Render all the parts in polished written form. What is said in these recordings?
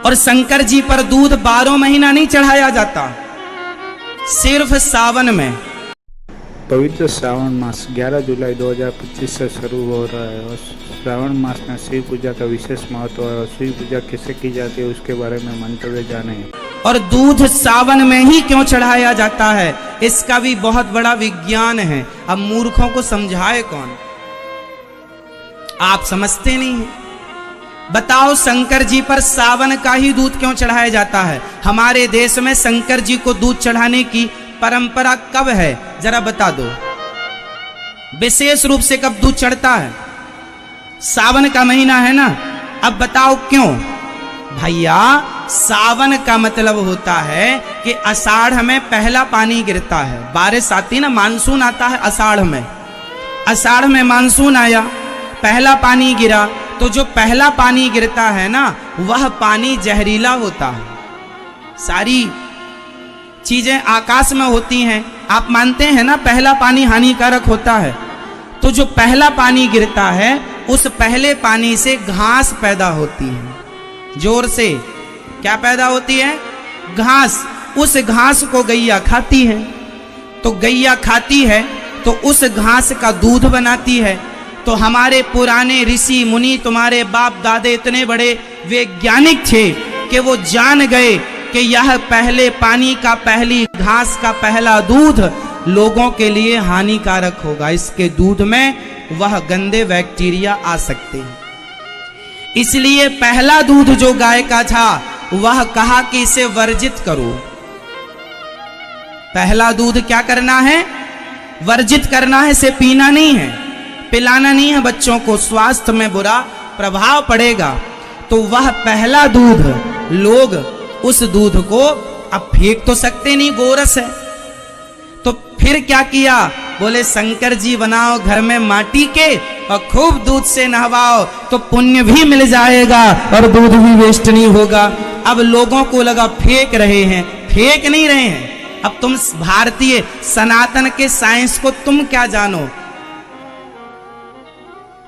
और शंकर जी पर दूध 12 महीना नहीं चढ़ाया जाता, सिर्फ सावन में। पवित्र श्रावण मास 11 जुलाई 2025 से शुरू हो रहा है और श्रावण मास में शिव पूजा का विशेष महत्व है और शिव पूजा कैसे की जाती है उसके बारे में मंतव्य जाने। और दूध सावन में ही क्यों चढ़ाया जाता है, इसका भी बहुत बड़ा विज्ञान है। अब मूर्खों को समझाए कौन, आप समझते नहीं हैं। बताओ शंकर जी पर सावन का ही दूध क्यों चढ़ाया जाता है? हमारे देश में शंकर जी को दूध चढ़ाने की परंपरा कब है, जरा बता दो। विशेष रूप से कब दूध चढ़ता है? सावन का महीना है ना। अब बताओ क्यों? भैया सावन का मतलब होता है कि आषाढ़ में पहला पानी गिरता है, बारिश आती ना, मानसून आता है आषाढ़ में। आषाढ़ में मानसून आया, पहला पानी गिरा, तो जो पहला पानी गिरता है ना वह पानी जहरीला होता है। सारी चीजें आकाश में होती हैं, आप मानते हैं ना पहला पानी हानिकारक होता है। तो जो पहला पानी गिरता है उस पहले पानी से घास पैदा होती है। जोर से क्या पैदा होती है? घास। उस घास को गैया खाती है, तो गैया खाती है तो उस घास का दूध बनाती है। तो हमारे पुराने ऋषि मुनि, तुम्हारे बाप दादे इतने बड़े वैज्ञानिक थे कि वो जान गए कि यह पहले पानी का, पहली घास का पहला दूध लोगों के लिए हानिकारक होगा। इसके दूध में वह गंदे बैक्टीरिया आ सकते हैं। इसलिए पहला दूध जो गाय का था वह कहा कि इसे वर्जित करो। पहला दूध क्या करना है? वर्जित करना है, इसे पीना नहीं है, पिलाना नहीं है बच्चों को, स्वास्थ्य में बुरा प्रभाव पड़ेगा। तो वह पहला दूध, लोग उस दूध को अब फेंक तो सकते नहीं, गोरस है। तो फिर क्या किया? बोले शंकर जी बनाओ घर में माटी के और खूब दूध से नहवाओ तो पुण्य भी मिल जाएगा और दूध भी वेस्ट नहीं होगा। अब लोगों को लगा फेंक रहे हैं, फेंक नहीं रहे हैं। अब तुम भारतीय सनातन के साइंस को तुम क्या जानो?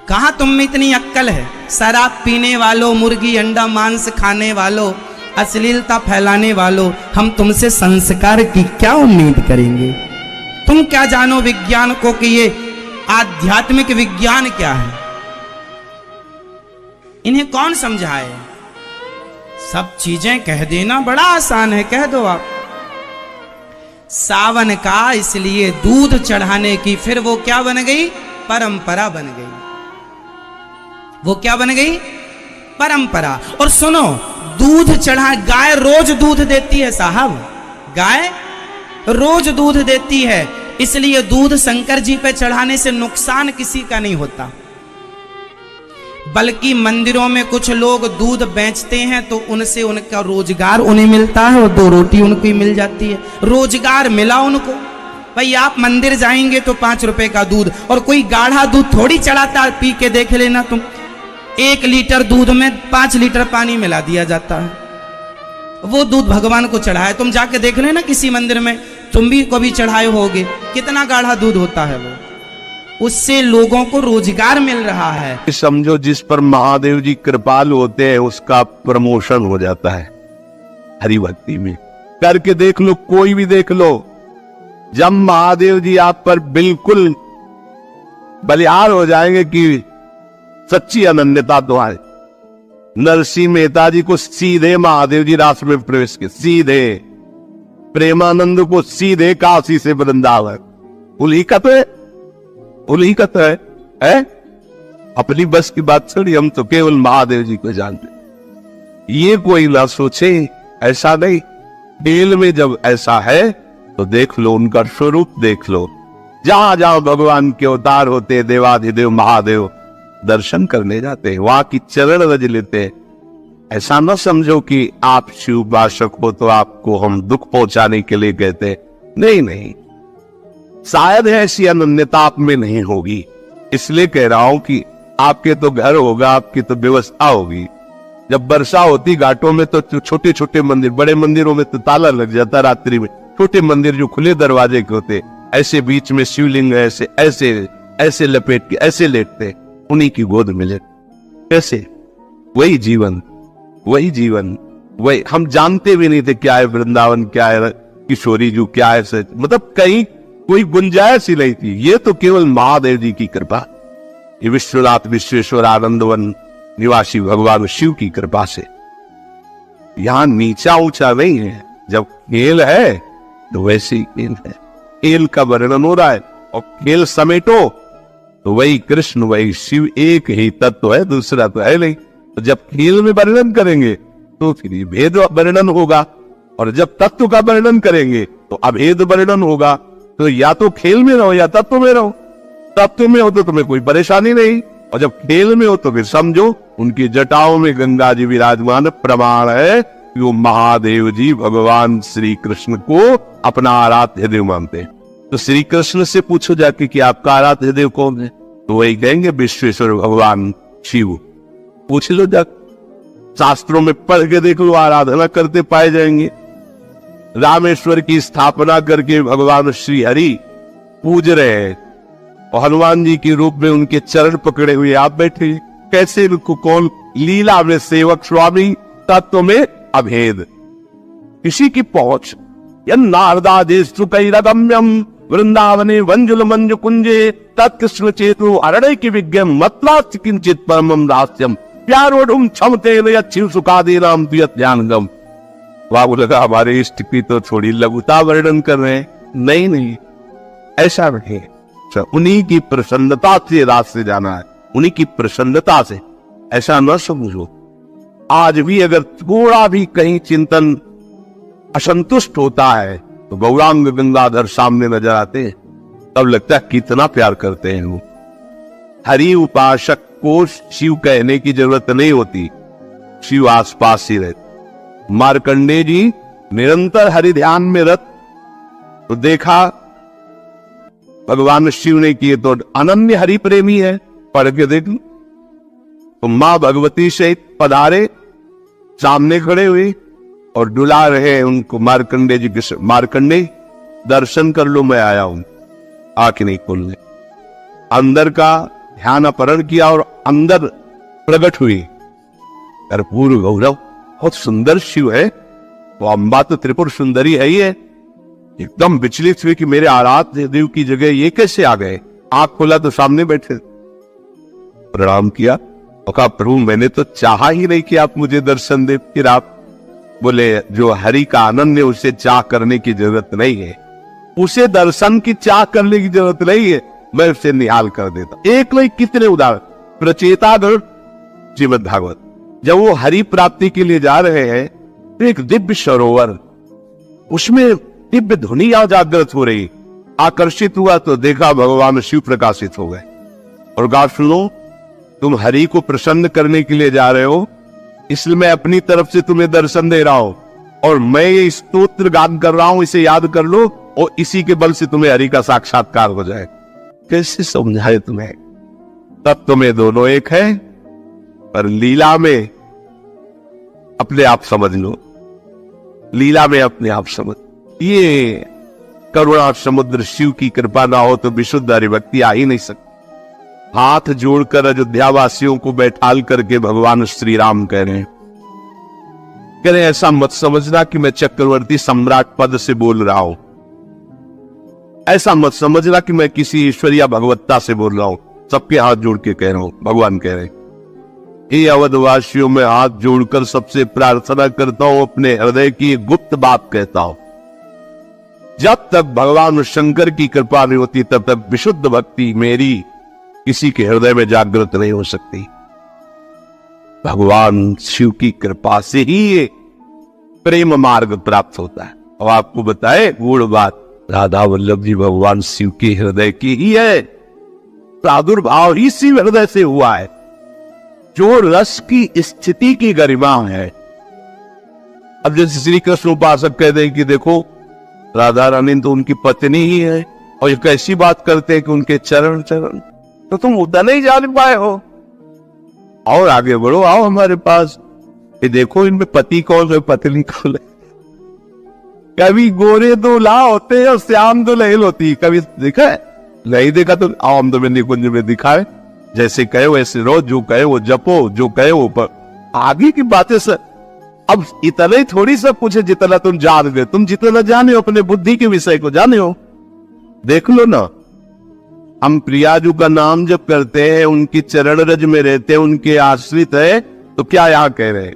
कहां तुम में इतनी अक्कल है? शराब पीने वालों, मुर्गी अंडा मांस खाने वालों, अश्लीलता फैलाने वालों, हम तुमसे संस्कार की क्या उम्मीद करेंगे? तुम क्या जानो विज्ञान को कि ये आध्यात्मिक विज्ञान क्या है? इन्हें कौन समझाए? सब चीजें कह देना बड़ा आसान है, कह दो आप। सावन का इसलिए दूध चढ़ाने की फिर वो क्या बन गई? परंपरा बन गई। वो क्या बन गई? परंपरा। और सुनो, दूध चढ़ा, गाय रोज दूध देती है साहब, गाय रोज दूध देती है। इसलिए दूध शंकर जी पे चढ़ाने से नुकसान किसी का नहीं होता। बल्कि मंदिरों में कुछ लोग दूध बेचते हैं तो उनसे उनका रोजगार उन्हें मिलता है और 2 रोटी उनको ही मिल जाती है। रोजगार मिला उनको। भाई आप मंदिर जाएंगे तो 5 रुपए का दूध, और कोई गाढ़ा दूध थोड़ी चढ़ाता, पी के देख लेना तुम। 1 लीटर दूध में 5 लीटर पानी मिला दिया जाता है। वो दूध भगवान को चढ़ाए, तुम जाके देख लेना किसी मंदिर में, तुम भी कभी चढ़ाए होगे, कितना गाढ़ा दूध होता है वो। उससे लोगों को रोजगार मिल रहा है। समझो जिस पर महादेव जी कृपालु होते हैं उसका प्रमोशन हो जाता है हरि भक्ति में। करके देख लो, कोई भी देख लो, जब महादेव जी आप पर बिल्कुल बलिहार हो जाएंगे कि सच्ची अनन्यता तो आए। नरसिंह मेहता जी को सीधे महादेव जी रास में प्रवेश किए, सीधे। प्रेमानंद को सीधे काशी से वृंदावन। उल्हीकत है, उल्हीकत है? अपनी बस की बात छोड़ी, हम तो केवल महादेव जी को जानते। ये कोई ना सोचे, ऐसा नहीं। दिल में जब ऐसा है तो देख लो, उनका स्वरूप देख लो। जहां जहां भगवान के अवतार होते, देवाधिदेव महादेव दर्शन करने जाते हैं, वहां की चरण रज लेते हैं। ऐसा न समझो कि आप शिव उपासक हो तो आपको हम दुख पहुंचाने के लिए कहते हैं। नहीं नहीं, शायद ऐसी अनन्यता आप में नहीं होगी, इसलिए कह रहा हूं कि आपके तो घर होगा, आपकी तो व्यवस्था होगी। जब वर्षा होती घाटों में तो छोटे छोटे मंदिर, बड़े मंदिरों में तो ताला लग जाता रात्रि में। छोटे मंदिर जो खुले दरवाजे के होते, ऐसे बीच में शिवलिंग ऐसे ऐसे ऐसे लपेट के ऐसे लेटते, उन्हीं की गोद में ले। कैसे? वही जीवन, वही जीवन। वही हम जानते भी नहीं थे क्या है वृंदावन, क्या है किशोरी जू, क्या है सच, मतलब कहीं कोई गुंजाइश ही नहीं थी। ये तो केवल महादेव जी की कृपा, ये विश्वनाथ विश्वेश्वर आनंदवन निवासी भगवान शिव की कृपा से। यहां नीचा ऊंचा नहीं है, जब खेल है तो वैसे ही खेल है, खेल का वर्णन हो रहा है। और खेल समेटो तो वही कृष्ण वही शिव एक ही तत्व है, दूसरा तो है नहीं। तो जब खेल में वर्णन करेंगे तो फिर ये भेद वर्णन होगा, और जब तत्व का वर्णन करेंगे तो अभेद वर्णन होगा। तो या तो खेल में रहो या तत्व में रहो। तत्व में हो तो तुम्हें कोई परेशानी नहीं, और जब खेल में हो तो फिर समझो उनकी जटाओं में गंगा जी विराजमान प्रमाण है कि वो महादेव जी भगवान श्री कृष्ण को अपना आराध्य देव मानते हैं। तो श्री कृष्ण से पूछो जाके कि आपका आराध्य देव कौन है, तो वही कहेंगे विश्वेश्वर भगवान शिव। पूछ लो जाके, शास्त्रों में पढ़ के देख लो, आराधना करते पाए जाएंगे। रामेश्वर की स्थापना करके भगवान श्री हरि पूज रहे हैं, और हनुमान जी के रूप में उनके चरण पकड़े हुए आप बैठे। कैसे इनको कौन, लीला में सेवक स्वामी, तत्व में अभेद, किसी की पहुंच। नारदादेशुकैरगम्यम वृंदावने वंजुल मंजु कुंजे तत्कृष्ण चेतु अरण्य की विज्ञम मतला किंचित परमम रास्यम प्यारोढ़ क्षमते अच्छी सुखादे नाम ज्ञानगम। बाबू लगा हमारे इष्ट की तो थोड़ी लघुता वर्णन कर रहे हैं। नहीं नहीं, ऐसा नहीं, उन्हीं की प्रसन्नता से रास्ते जाना है, उन्हीं की प्रसन्नता से। ऐसा न समझो, आज भी अगर थोड़ा भी कहीं चिंतन असंतुष्ट होता है तो गौरांग गंगाधर सामने नजर आते हैं, तब लगता है कितना प्यार करते हैं वो। हरि उपासक को शिव कहने की जरूरत नहीं होती, शिव आसपास ही रहते। मार्कंडेय जी निरंतर हरि ध्यान में रत, तो देखा भगवान शिव ने किए तो अनन्य हरि प्रेमी है, पढ़ के देख लो। तो मां भगवती से पधारे, सामने खड़े हुए और डुला रहे हैं उनको। मार्कंडेय जी के मार्कंडेय दर्शन कर लो, मैं आया हूं। आंख नहीं खोलने, अंदर का ध्यान अपहरण किया और अंदर प्रकट हुई कर्पूर गौरव। बहुत सुंदर शिव है, तो अम्बा तो त्रिपुर सुंदरी है ही है। एकदम विचलित हुए कि मेरे आराध्य देव की जगह ये कैसे आ गए। आंख खोला तो सामने बैठे, प्रणाम किया और कहा प्रभु मैंने तो चाहा ही नहीं कि आप मुझे दर्शन दे। फिर आप बोले जो हरि का आनंद है उसे चाह करने की जरूरत नहीं है, उसे दर्शन की चाह करने की जरूरत नहीं है, मैं उसे निहाल कर देता। एक नहीं कितने उदाहरण। प्रचेतागण श्रीमद् भागवत, जब वो हरि प्राप्ति के लिए जा रहे हैं तो एक दिव्य सरोवर, उसमें दिव्य ध्वनि जागृत हो रही। आकर्षित हुआ तो देखा भगवान शिव प्रकाशित हो गए और कहा सुनो तुम हरि को प्रसन्न करने के लिए जा रहे हो, इसलिए मैं अपनी तरफ से तुम्हें दर्शन दे रहा हूं और मैं ये स्तोत्र गान कर रहा हूं, इसे याद कर लो और इसी के बल से तुम्हें हरि का साक्षात्कार हो जाए। कैसे समझाए तुम्हें? तत्व में दोनों एक है, पर लीला में अपने आप समझ लो, लीला में अपने आप समझ। ये करुणा समुद्र शिव की कृपा ना हो तो विशुद्ध हरिभक्ति आ ही नहीं सकती। हाथ जोड़कर अयोध्या वासियों को बैठाल करके भगवान श्री राम कह रहे हैं ऐसा मत समझना कि मैं चक्रवर्ती सम्राट पद से बोल रहा हूं, ऐसा मत समझना कि मैं किसी ईश्वरीय भगवत्ता से बोल रहा हूं। सबके हाथ जोड़ के कह रहा हूं, भगवान कह रहे हैं हे अवधवासियों में हाथ जोड़कर सबसे प्रार्थना करता हूं, अपने हृदय की गुप्त बात कहता हूं। जब तक भगवान शंकर की कृपा नहीं होती तब तक विशुद्ध भक्ति मेरी किसी के हृदय में जागृत नहीं हो सकती। भगवान शिव की कृपा से ही ये प्रेम मार्ग प्राप्त होता है। और आपको बताए गूढ़ बात, राधा वल्लभ जी भगवान शिव के हृदय की ही है, प्रादुर्भाव ही शिव हृदय से हुआ है। जो रस की स्थिति की गरिमा है। अब जैसे श्री कृष्ण उपासक कहते हैं कि देखो राधा रानी तो उनकी पत्नी ही है और ये कैसी बात करते हैं कि उनके चरण चरण, तो तुम उतना नहीं जान पाए हो, और आगे बढ़ो, आओ हमारे पास, ये देखो इनमें पति कौन है पत्नी कौन है। कभी गोरे दुल्हा होते हैं और श्याम दुल्हन होती, कभी देखा है? नहीं देखा तो आओ हम तो निकुंज में दिखाए, जैसे कहे वैसे रो, जो कहे वो जपो, जो कहे वो पर। आगे की बातें सर अब इतना ही थोड़ी सब कुछ है जितना तुम जान गए। तुम जितना जाने हो अपने बुद्धि के विषय को जाने हो। देख लो ना, हम प्रियाजू का नाम जब करते हैं, उनकी चरण रज में रहते हैं, उनके आश्रित है, तो क्या यहां कह रहे हैं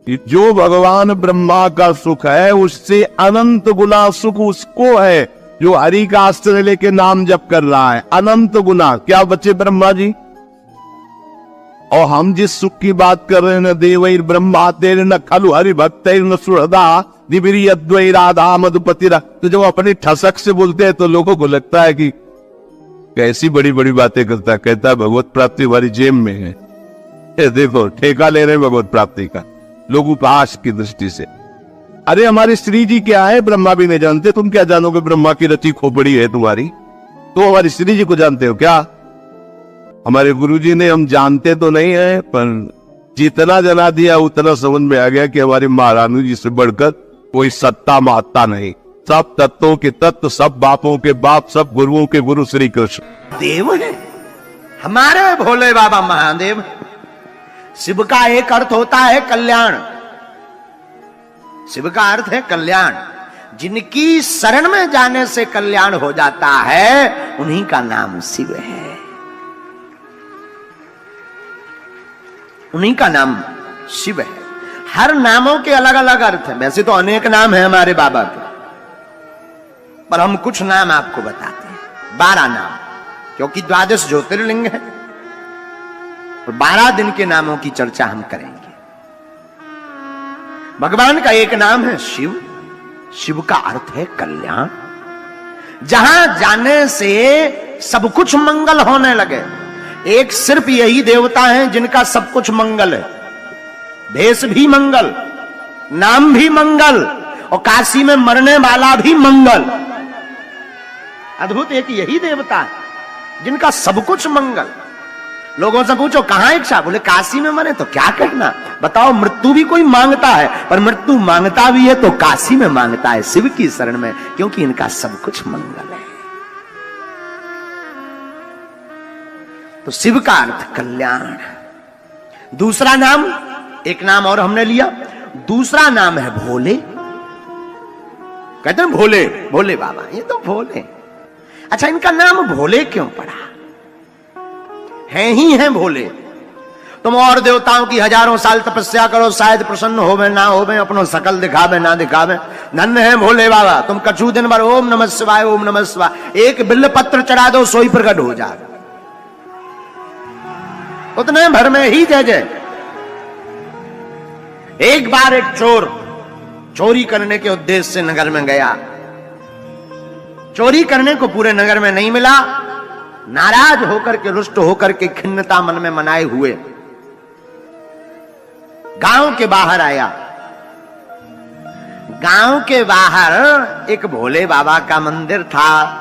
कि जो भगवान ब्रह्मा का सुख है उससे अनंत गुना सुख उसको है जो हरि का आश्रय लेके नाम जप कर रहा है। अनंत गुना क्या बचे ब्रह्मा जी? और हम जिस सुख की बात कर रहे हैं, न देवैर ब्रह्मा तेर न खलु हरि भक्तैर न सुहृदा दिव्री अद्वै राधा मधुपतिरा। तो जब अपनी ठसक से बोलते हैं तो लोगों को लगता है कि कैसी बड़ी बड़ी बातें करता है। कहता है भगवत प्राप्ति हमारी जेब में है। ये देखो ठेका ले रहे भगवत प्राप्ति का लोग उपहास की दृष्टि से। अरे हमारे श्री जी क्या है ब्रह्मा भी नहीं जानते, तुम क्या जानोगे ब्रह्मा की रची खोपड़ी है तुम्हारी? तो हमारी श्री जी को जानते हो क्या? हमारे गुरुजी ने, हम जानते तो नहीं है पर जितना जना दिया उतना समझ में आ गया कि हमारे महारानी जी से बढ़कर कोई सत्ता महत्ता नहीं। सब तत्वों के तत्व, सब बापों के बाप, सब गुरुओं के गुरु श्री कृष्ण देव है हमारे भोले बाबा महादेव। शिव का एक अर्थ होता है कल्याण। शिव का अर्थ है कल्याण। जिनकी शरण में जाने से कल्याण हो जाता है उन्हीं का नाम शिव है, उन्हीं का नाम शिव है। हर नामों के अलग अलग अर्थ है। वैसे तो अनेक नाम है हमारे बाबा के, पर हम कुछ नाम आपको बताते हैं। 12 नाम, क्योंकि 12 ज्योतिर्लिंग है और 12 दिन के नामों की चर्चा हम करेंगे। भगवान का एक नाम है शिव। शिव का अर्थ है कल्याण। जहां जाने से सब कुछ मंगल होने लगे। एक सिर्फ यही देवता है जिनका सब कुछ मंगल है। भेष भी मंगल, नाम भी मंगल, और काशी में मरने वाला भी मंगल। अद्भुत एक यही देवता है जिनका सब कुछ मंगल। लोगों से पूछो कहां इच्छा, बोले काशी में मरे। तो क्या कहना, बताओ मृत्यु भी कोई मांगता है, पर मृत्यु मांगता भी है तो काशी में मांगता है, शिव की शरण में, क्योंकि इनका सब कुछ मंगल है। तो शिव का अर्थ कल्याण। दूसरा नाम, एक नाम और हमने लिया, दूसरा नाम है भोले। कहते हैं भोले, भोले बाबा, ये तो भोले। अच्छा, इनका नाम भोले क्यों पड़ा? हैं ही हैं भोले। तुम और देवताओं की हजारों साल तपस्या करो, शायद प्रसन्न होवे ना होवे, अपनो सकल दिखावे ना दिखावे, धन्य है भोले बाबा। तुम कछु दिन भर ओम नमः शिवाय ओम नमः शिवाय एक बिल्व पत्र चढ़ा दो, सोई प्रकट हो जाए, उतने भर में ही जय जय। एक बार एक चोर चोरी करने के उद्देश्य से नगर में गया। चोरी करने को पूरे नगर में नहीं मिला। नाराज होकर के, रुष्ट होकर के, खिन्नता मन में मनाए हुए गांव के बाहर आया। गांव के बाहर एक भोले बाबा का मंदिर था।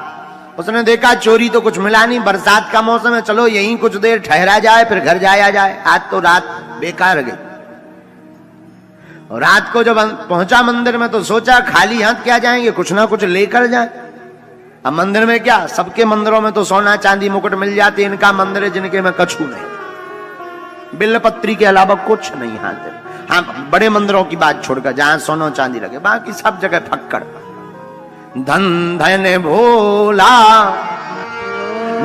उसने देखा चोरी तो कुछ मिला नहीं, बरसात का मौसम है, चलो यहीं कुछ देर ठहरा जाए फिर घर जाया जाए। आज तो रात बेकार गई। और रात को जब पहुंचा मंदिर में तो सोचा खाली हाथ क्या जाएंगे, कुछ ना कुछ लेकर जाए। अब मंदिर में क्या, सबके मंदिरों में तो सोना चांदी मुकुट मिल जाते, इनका मंदिर है जिनके में कछु नहीं, बिल्लपत्री के अलावा कुछ नहीं हाजिर। हाँ, बड़े मंदिरों की बात छोड़कर जहां सोना चांदी लगे, बाकी सब जगह फक्कड़। धन धन भोला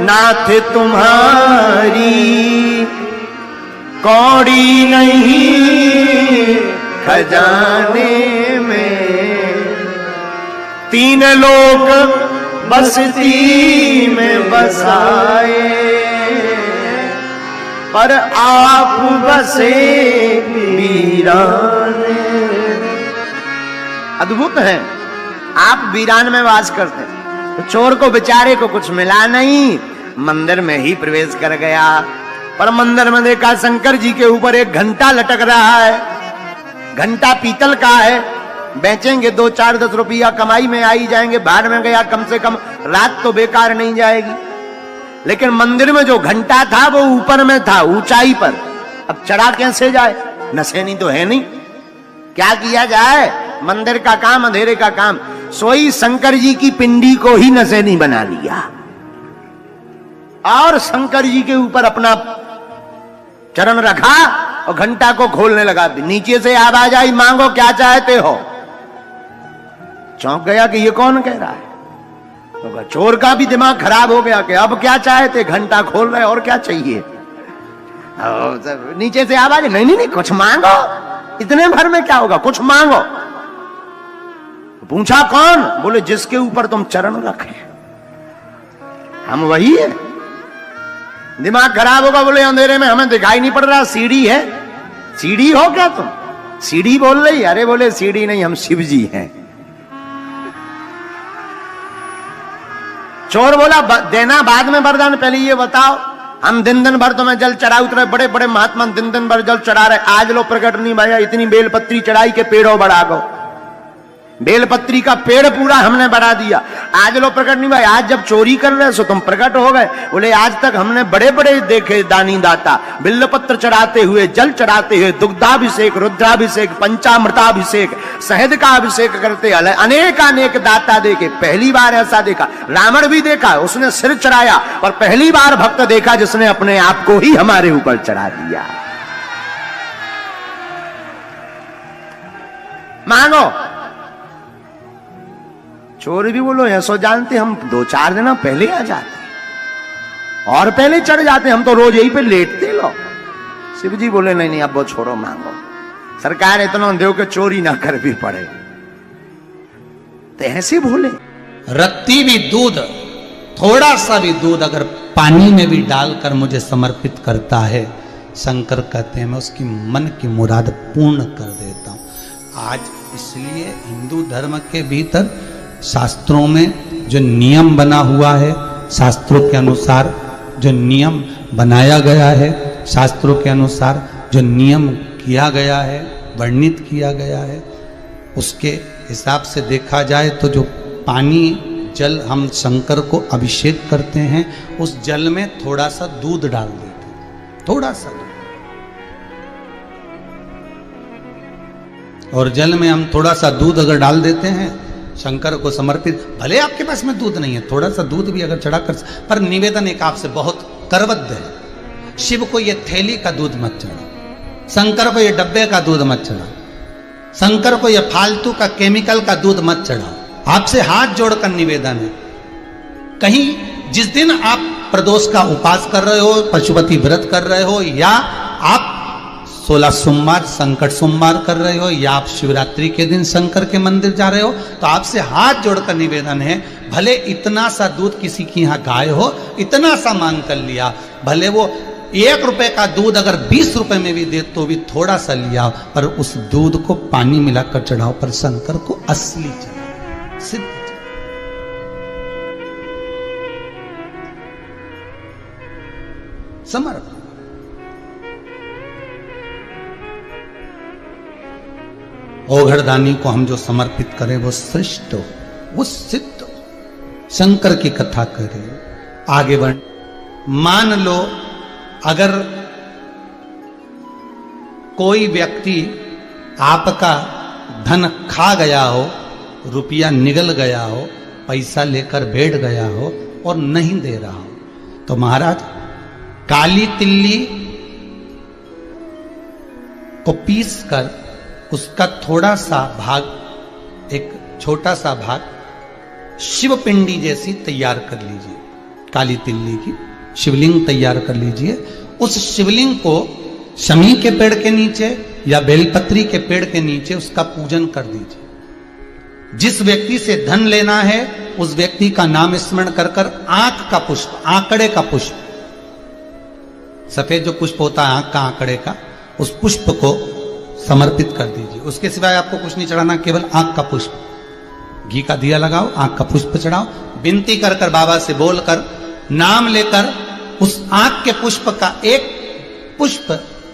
नाथ तुम्हारी कौड़ी नहीं खजाने में, 3 लोक बसती में बसाए, पर आप बसे वीराने। अद्भुत है, आप वीरान में वास करते हैं। तो चोर को बेचारे को कुछ मिला नहीं, मंदिर में ही प्रवेश कर गया। पर मंदिर में देखा शंकर जी के ऊपर एक घंटा लटक रहा है। घंटा पीतल का है, बेचेंगे 2-4-10 रुपया कमाई में आई जाएंगे। बाहर में गया, कम से कम रात तो बेकार नहीं जाएगी। लेकिन मंदिर में जो घंटा था वो ऊपर में था, ऊंचाई पर। अब चढ़ा कैसे जाए, नसेनी तो है नहीं, क्या किया जाए? मंदिर का काम, अंधेरे का काम। सोई शंकर जी की पिंडी को ही नसेनी बना लिया और शंकर जी के ऊपर अपना चरण रखा और घंटा को खोलने लगा। नीचे से आवाज आई, मांगो क्या चाहते हो। चौंक गया कि ये कौन कह रहा है। तो चोर का भी दिमाग खराब हो गया कि अब क्या चाहते, घंटा खोल रहे और क्या चाहिए। नीचे से आवाज, नहीं नहीं नहीं कुछ मांगो, इतने भर में क्या होगा, कुछ मांगो। पूछा कौन, बोले जिसके ऊपर तुम चरण रखे हम वही है। दिमाग खराब होगा, बोले अंधेरे में हमें दिखाई नहीं पड़ रहा, सीढ़ी है। सीढ़ी हो क्या तुम, सीढ़ी बोल रही। अरे बोले सीढ़ी नहीं, हम शिव जी हैं। चोर बोला देना बाद में वरदान, पहले ये बताओ। हम दिन दिन भर तुम्हें जल चढ़ा उतरे, बड़े बड़े महात्मा दिन दिन भर जल चढ़ा रहे, आज लो प्रकट नहीं भैया, इतनी बेलपत्री चढ़ाई के पेड़ों बढ़ा गो। बेलपत्री का पेड़ पूरा हमने बढ़ा दिया, आज लो प्रकट नहीं भाई। आज जब चोरी कर रहे सो तुम प्रकट हो गए। बोले आज तक हमने बड़े बड़े देखे दानी दाता, बिल्लपत्र चढ़ाते हुए, जल चढ़ाते हुए, दुग्धाभिषेक, रुद्राभिषेक, पंचामृताभिषेक, शहद का अभिषेक करते अनेक अनेक दाता देखे। पहली बार ऐसा देखा, रावण भी देखा, उसने सिर चढ़ाया, और पहली बार भक्त देखा जिसने अपने आप को ही हमारे ऊपर चढ़ा दिया। मांगो। चोर भी बोलो ऐसो जानते हम 2-4 दिन पहले आ जाते और पहले चढ़ जाते, हम तो रोज यही पे लेटते लो। शिव जी बोले नहीं नहीं अब वो छोड़ो, मांगो। सरकार इतना दो कि चोरी ना कर भी पड़े। तो ऐसे बोले रत्ती भी दूध, थोड़ा सा भी दूध अगर पानी में भी डालकर मुझे समर्पित करता है, शंकर कहते हैं मैं उसकी मन की मुराद पूर्ण कर देता हूं। आज इसलिए हिंदू धर्म के भीतर शास्त्रों में जो नियम बना हुआ है, शास्त्रों के अनुसार जो नियम बनाया गया है, शास्त्रों के अनुसार जो नियम किया गया है, वर्णित किया गया है, उसके हिसाब से देखा जाए तो जो पानी जल हम शंकर को अभिषेक करते हैं, उस जल में थोड़ा सा दूध डाल देते हैं, थोड़ा सा। और जल में हम थोड़ा सा दूध अगर डाल देते हैं शंकर को समर्पित, भले आपके पास में दूध नहीं है, थोड़ा सा दूध भी अगर चढ़ा कर, पर निवेदन एक आपसे बहुत करबद्ध है। शिव को ये थैली का दूध मत चढ़ाओ, शंकर को ये डब्बे का दूध मत चढ़ाओ, शंकर को ये फालतू का केमिकल का दूध मत चढ़ाओ। आपसे हाथ जोड़कर निवेदन है, कहीं जिस दिन आप प्रदोष का उपास कर रहे हो, पशुपति व्रत कर रहे हो, या आप 16 सोमवार संकट सोमवार कर रहे हो, या आप शिवरात्रि के दिन शंकर के मंदिर जा रहे हो, तो आपसे हाथ जोड़कर निवेदन है, भले इतना सा दूध किसी की यहाँ गाय हो, इतना सा मांग कर लिया, भले वो 1 रुपए का दूध अगर 20 रुपए में भी दे तो भी थोड़ा सा लिया, पर उस दूध को पानी मिलाकर चढ़ाओ, पर शंकर को असली चढ़ाओ, सिद्ध समर्पण। ओघड़दानी को हम जो समर्पित करें वो श्रेष्ठ हो, वो सिद्ध हो। शंकर की कथा करें, आगे बढ़। मान लो अगर कोई व्यक्ति आपका धन खा गया हो, रुपया निगल गया हो, पैसा लेकर बैठ गया हो और नहीं दे रहा हो, तो महाराज काली तिल्ली को पीस कर उसका थोड़ा सा भाग, एक छोटा सा भाग शिव पिंडी जैसी तैयार कर लीजिए, काली तिल्ली की शिवलिंग तैयार कर लीजिए। उस शिवलिंग को शमी के पेड़ के नीचे या बेलपत्री के पेड़ के नीचे उसका पूजन कर दीजिए। जिस व्यक्ति से धन लेना है उस व्यक्ति का नाम स्मरण कर कर आंख का पुष्प, आंकड़े का पुष्प, सफेद जो पुष्प होता है आंख का, आंकड़े का, उस पुष्प को समर्पित कर दीजिए। उसके सिवाय आपको कुछ नहीं चढ़ाना, केवल आंख का पुष्प, घी का दिया लगाओ, आंख का पुष्प चढ़ाओ, विनती कर कर बाबा से बोलकर, नाम लेकर उस आंख के पुष्प का एक पुष्प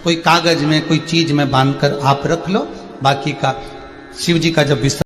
कोई कागज में, कोई चीज में बांधकर आप रख लो। बाकी का शिव जी का जब